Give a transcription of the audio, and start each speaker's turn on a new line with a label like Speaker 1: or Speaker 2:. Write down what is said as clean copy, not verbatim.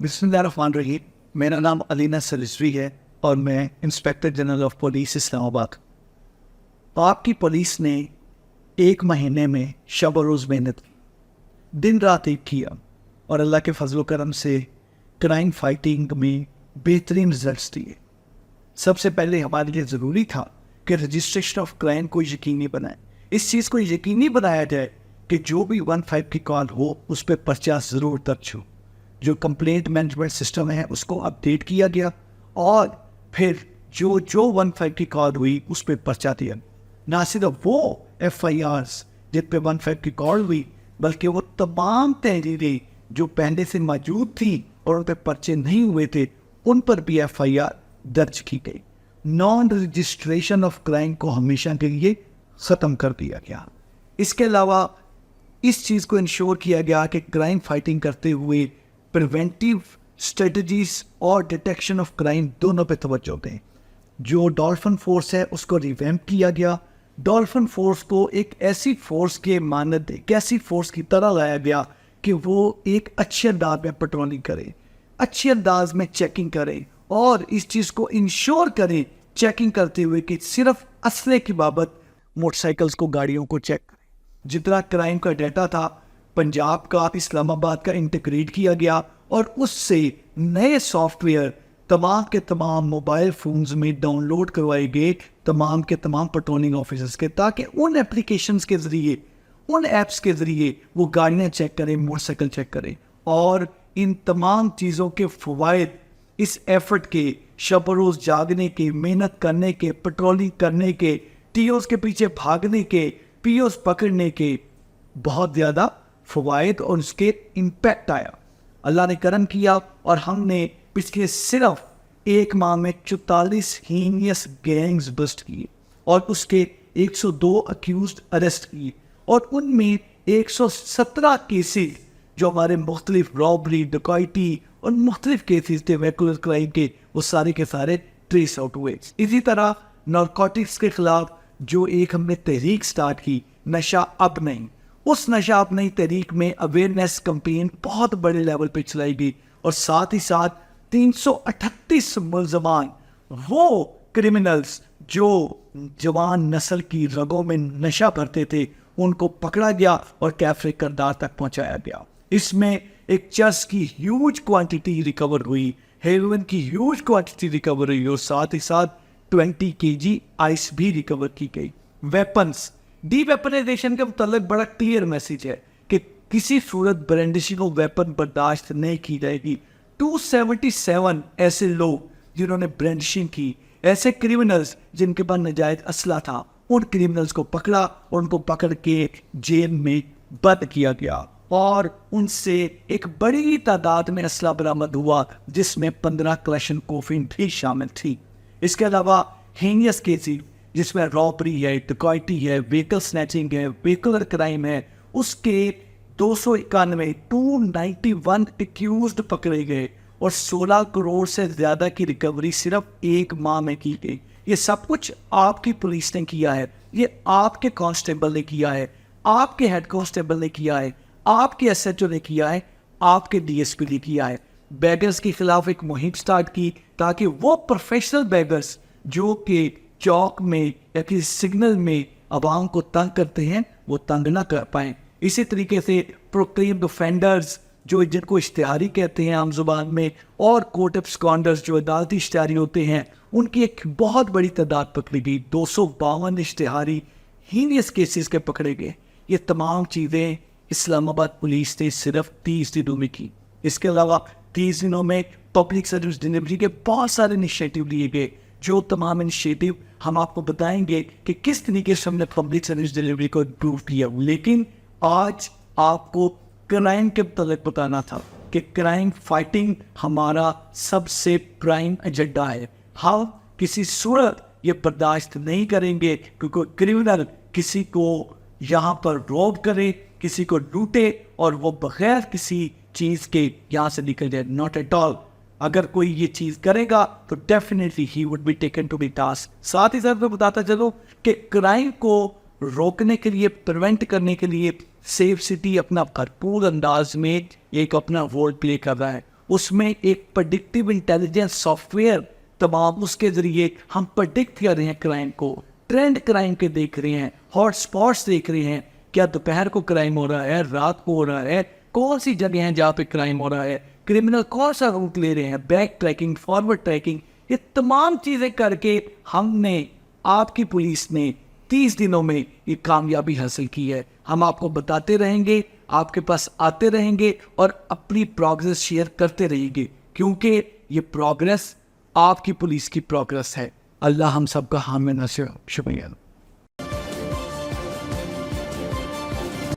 Speaker 1: بسم اللہ الرحمن الرحیم. میرا نام علی نصر رضوی ہے اور میں انسپیکٹر جنرل آف پولیس اسلام آباد. آپ کی پولیس نے 1 مہینے میں شب و روز محنت کی, دن رات ایک کیا, اور اللہ کے فضل و کرم سے کرائم فائٹنگ میں بہترین رزلٹس دیے. سب سے پہلے ہمارے لیے ضروری تھا کہ رجسٹریشن آف کرائم کو یقینی بنائیں. اس چیز کو یقینی بنایا جائے کہ جو بھی 15 کی کال ہو اس پہ پرچہ ضرور درج ہو. جو کمپلینٹ مینجمنٹ سسٹم ہے اس کو اپڈیٹ کیا گیا, اور پھر جو 15 کی کال ہوئی اس پہ پرچہ دیا. نہ صرف وہ FIRs جن پہ 15 کی کال ہوئی, بلکہ وہ تمام تحریریں جو پہلے سے موجود تھیں اور ان پہ پرچے نہیں ہوئے تھے ان پر بھی FIR درج کی گئی. نان رجسٹریشن آف کرائم کو ہمیشہ کے لیے ختم کر دیا گیا. اس کے علاوہ اس چیز کو انشور کیا گیا کہ کرائم فائٹنگ کرتے ہوئے پریونٹیو اسٹریٹجیز اور ڈیٹیکشن آف کرائم دونوں پہ توجہ دیں. جو ڈولفن فورس ہے اس کو ریویمپ کیا گیا. ڈولفن فورس کو ایک ایسی فورس کے مانند, ایک ایسی فورس کی طرح لایا گیا کہ وہ ایک اچھے انداز میں پیٹرولنگ کرے, اچھے انداز میں چیکنگ کرے, اور اس چیز کو انشور کریں چیکنگ کرتے ہوئے کہ صرف اسلحے کی بابت موٹر سائیکلز کو, گاڑیوں کو چیک کریں. جتنا کرائم کا ڈیٹا تھا پنجاب کا, اسلام آباد کا انٹیگریٹ کیا گیا, اور اس سے نئے سافٹ ویئر تمام کے تمام موبائل فونز میں ڈاؤن لوڈ کروائے گئے تمام کے تمام پیٹرولنگ آفیسرز کے, تاکہ ان اپلیکیشنز کے ذریعے, ان ایپس کے ذریعے وہ گاڑیاں چیک کریں, موٹر سائیکل چیک کریں. اور ان تمام چیزوں کے فوائد اس ایفرٹ کے, شب و روز جاگنے کے, محنت کرنے کے, پیٹرولنگ کرنے کے, TOs کے پیچھے بھاگنے کے, POs پکڑنے کے بہت زیادہ فوائد اور اس کے امپیکٹ آیا. اللہ نے کرم کیا اور ہم نے پچھلے صرف 1 ماہ میں 44 ہینیس گینگز بسٹ کیے, اور اس کے 102 اکیوزڈ اریسٹ کیے, اور ان میں 117 کیسز جو ہمارے مختلف رابری, ڈکیتی اور مختلف کیسز تھے ویکولر کرائم کے, وہ سارے کے سارے ٹریس آؤٹ ہوئے. اسی طرح نارکوٹکس کے خلاف جو ایک ہم نے تحریک سٹارٹ کی, نشہ اب نہیں, اس نشہ اب نہیں تحریک میں اویئرنیس کمپین بہت بڑے لیول پہ چلائی گئی, اور ساتھ ہی ساتھ 338 ملزمان, وہ کرمنلز جو جوان نسل کی رگوں میں نشہ بھرتے تھے, ان کو پکڑا گیا اور کیفے کردار تک پہنچایا گیا. اس میں ایک چرس کی ہیوج کوانٹٹی ریکور ہوئی, ہیروئن کی ہیوج کوانٹٹی ریکور ہوئی, اور ساتھ ہی ساتھ 20 kg آئس بھی ریکور کی گئی. ویپنز, ڈی ویپنائزیشن کے متعلق بڑا کلیئر میسیج ہے کہ کسی صورت برینڈشنگ آف ویپن برداشت نہیں کی جائے گی. 277 ایسے لوگ جنہوں نے برینڈشنگ کی, ایسے کرمنلز جن کے پاس ناجائز اسلحہ تھا, ان کرمنلز کو پکڑا اور ان کو پکڑ کے جیل میں بند کیا گیا, اور ان سے ایک بڑی تعداد میں اسلحہ برآمد ہوا جس میں 15 کلیشن کوفین بھی شامل تھی. اس کے علاوہ ہینیس کیسز جس میں رابری ہے, ڈکیتی ہے, ویکل سنیچنگ ہے, ویکولر کرائم ہے, اس کے 291 ایکیوزڈ پکڑے گئے, اور 16 کروڑ سے زیادہ کی ریکوری صرف 1 ماہ میں کی گئی. یہ سب کچھ آپ کی پولیس نے کیا ہے, یہ آپ کے کانسٹیبل نے کیا ہے, آپ کے ہیڈ کانسٹیبل نے کیا ہے, آپ کے SHO نے کیا ہے, آپ کے DSP نے کیا ہے. بیگرز کے خلاف ایک مہم سٹارٹ کی تاکہ وہ پروفیشنل بیگرز جو کہ چوک میں یا کسی سگنل میں عوام کو تنگ کرتے ہیں وہ تنگ نہ کر پائیں. اسی طریقے سے پروکلیمڈ offenders جو جن کو اشتہاری کہتے ہیں عام زبان میں, اور کورٹ absconders جو عدالتی اشتہاری ہوتے ہیں, ان کی ایک بہت بڑی تعداد پکڑی گئی. 252 اشتہاری ہینیس کیسز کے پکڑے گئے. یہ تمام چیزیں اسلام آباد پولیس نے صرف 30 دنوں میں کی. اس کے علاوہ 30 دنوں میں پبلک سروس ڈلیوری کے بہت سارے انیشیٹو لیے گئے, جو تمام انیشیٹو ہم آپ کو بتائیں گے کہ کس طریقے سے ہم نے پبلک سروس ڈلیوری کو امپروو کیا. لیکن آج آپ کو کرائم کے متعلق بتانا تھا کہ کرائم فائٹنگ ہمارا سب سے پرائم ایجنڈا ہے. ہم کسی صورت یہ برداشت نہیں کریں گے کہ کوئی کرمنل کسی کو یہاں پر روب کرے, کسی کو لوٹے, اور وہ بغیر کسی چیز کے یہاں سے نکل جائے. Not at all. اگر کوئی یہ چیز کرے گا تو definitely he would be taken to be task. ساتھ ہی ساتھ میں بتاتا چلوں کہ کرائم کو روکنے کے لیے, پریونٹ کرنے کے لیے سیف سٹی اپنا بھرپور انداز میں ایک اپنا رول پلے کر رہا ہے. اس میں ایک پریڈکٹیو انٹیلیجنس سافٹ ویئر تمام اس کے ذریعے ہم پریڈکٹ کر رہے ہیں کرائم کو، ٹرینڈ کرائم کے دیکھ رہے ہیں، ہاٹ سپاٹس دیکھ رہے ہیں، کیا دوپہر کو کرائم ہو رہا ہے، رات کو ہو رہا ہے، کون سی جگہ ہیں جہاں پہ کرائم ہو رہا ہے، کرمنل کون سا روٹ لے رہے ہیں، بیک ٹریکنگ، فارورڈ ٹریکنگ، یہ تمام چیزیں کر کے ہم نے، آپ کی پولیس نے 30 دنوں میں یہ کامیابی حاصل کی ہے. ہم آپ کو بتاتے رہیں گے، آپ کے پاس آتے رہیں گے اور اپنی پروگرس شیئر کرتے رہیں گے، کیونکہ یہ پروگرس آپ کی پولیس کی پروگرس ہے. اللہ ہم سب کا حامی ناصر. شکریہ.